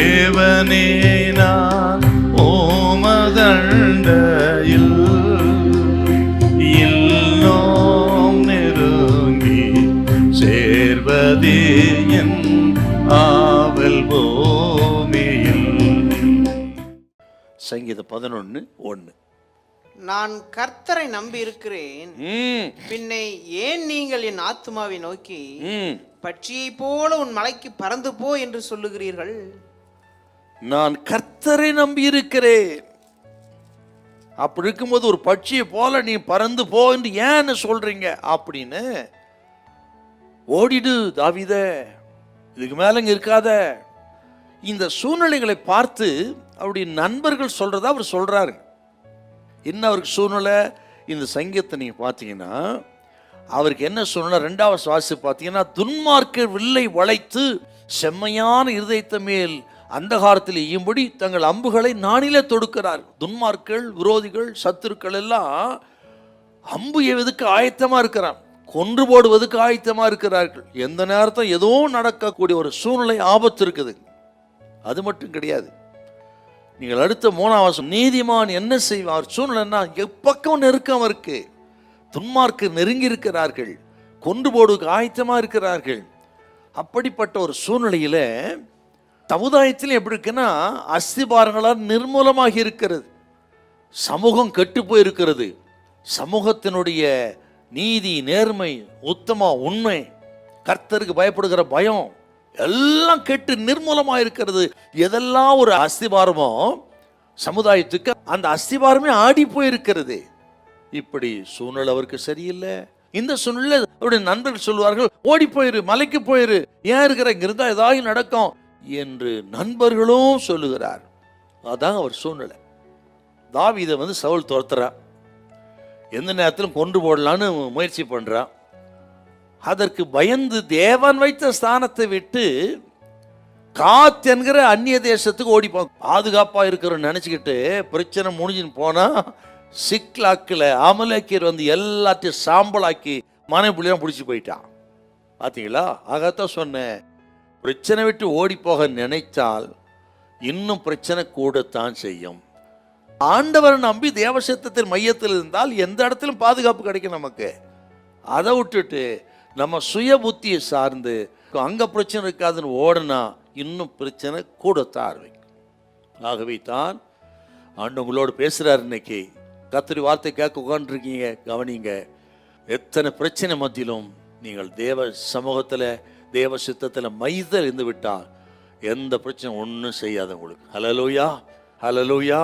தேவனே நான் ஓமதண்டையில் இன்னும் நெருங்கி சேர்வதே என் ஆவல் பூமியில். சங்கீதம் 11:1. நான் கர்த்தரை நம்பி இருக்கிறேன், பின்னை ஏன் நீங்கள் என் ஆத்துமாவை நோக்கி பட்சியை போல உன் மலைக்கு பறந்து போ என்று சொல்லுகிறீர்கள்? நான் கர்த்தரை நம்பி இருக்கிறேன். அப்படி இருக்கும்போது ஒரு பட்சியை போல நீ பறந்து போ என்று ஏன்னு சொல்றீங்க அப்படின்னு ஓடிடு தாவீதே, இதுக்கு மேல இங்க இருக்காத. இந்த சூழ்நிலைகளை பார்த்து அவருடைய நண்பர்கள் சொல்றதா அவர் சொல்றாரு. என்ன அவருக்கு சூழ்நிலை? இந்த சங்கீதத்தை நீங்க பார்த்தீங்கன்னா அவருக்கு என்ன சூழ்நிலை? 2வது வாசி பார்த்தீங்கன்னா, துன்மார்க்கர் வில்லை வளைத்து செம்மையான இருதயத்தை மேல் அந்தகாரத்தில் எய்யும்படி தங்கள் அம்புகளை நானிலே தொடுக்கிறார். துன்மார்கள், விரோதிகள், சத்துருக்கள் எல்லாம் அம்பு எவதுக்கு ஆயத்தமா இருக்கிறான், கொன்று போடுவதற்கு ஆயத்தமா இருக்கிறார்கள். எந்த நேரத்தில் ஏதோ நடக்கக்கூடிய ஒரு சூழ்நிலை, ஆபத்து இருக்குது. அது மட்டும் கிடையாது. நீங்கள் அடுத்த 3ஆம் வசனம், நீதிமான் என்ன செய்வார்? சூழ்நிலைன்னா எப்பக்கம் நெருக்கம் இருக்கு. துன்மார்க்கர் நெருங்கி இருக்கிறார்கள், கொன்று போடுவதற்கு ஆயத்தமா இருக்கிறார்கள். அப்படிப்பட்ட ஒரு சூழ்நிலையில சமுதாயத்திலும் எப்படி இருக்குன்னா, அஸ்திபாரங்களால் நிர்மூலமாகி இருக்கிறது, சமூகம் கெட்டு போயிருக்கிறது. சமூகத்தினுடைய நீதி, நேர்மை, உத்தம, உண்மை, கர்த்தருக்கு பயப்படுகிற பயம் எல்லாம் கெட்டு நிர்மூலமாக இருக்கிறது. எதெல்லாம் ஒரு அஸ்திபாரமோ சமுதாயத்துக்கு, அந்த அஸ்திபாரமே ஆடி போயிருக்கிறது. இப்படி சூழ்நிலை அவருக்கு சரியில்லை. இந்த சூழ்நிலை அவருடைய நண்பர்கள் சொல்வார்கள், ஓடி போயிரு, மலைக்கு போயிரு, ஏன் இருக்கிற, இங்கிருந்தா ஏதாவது நடக்கும் என்று நண்பர்களும் சொல்லுகிறார். அதான் அவர் சூழ்நிலை. தாவீதை சவுல் துரத்துறான், எந்த நேரத்திலும் கொண்டு போடலான்னு முயற்சி பண்றான். அதற்கு பயந்து தேவன் வைத்த ஸ்தானத்தை விட்டு காத் என்கிற அந்நிய தேசத்துக்கு ஓடி பாதுகாப்பா இருக்கிறோன்னு நினைச்சுக்கிட்டு பிரச்சனை முடிஞ்சுன்னு போனா சிக்லாக்கில் அமலேக்கியர் எல்லாத்தையும் சாம்பலாக்கி மனைப்பிள்ளையும் பிடிச்சி போயிட்டான். பார்த்தீங்களா? ஆகத்தான் சொன்னேன், பிரச்சனை விட்டு ஓடி போக நினைத்தால் இன்னும் பிரச்சனை கூடத்தான் செய்யும். ஆண்டவரை நம்பி தேவசத்தின் மையத்தில் இருந்தால் எந்த இடத்திலும் பாதுகாப்பு கிடைக்கும் நமக்கு. அதை விட்டுட்டு நம்ம சுய புத்தியை சார்ந்து அங்க பிரச்சனை இருக்காதுன்னு ஓடனா இன்னும் பிரச்சனை கூடத்தான் ஆரம்பிக்கும். ஆகவே தான் ஆண்டவர் உங்களோடு பேசுறாரு. இன்னைக்கு கர்த்தருடைய வார்த்தை கேட்க உட்காந்துருக்கீங்க, கவனிங்க. எத்தனை பிரச்சனை மத்தியிலும் நீங்கள் தேவ சமூகத்தில், தேவ சித்தத்தில் மைதல் இருந்து விட்டால் எந்த பிரச்சனை ஒன்றும் செய்யாத உங்களுக்கு. ஹல்லேலூயா, ஹல்லேலூயா.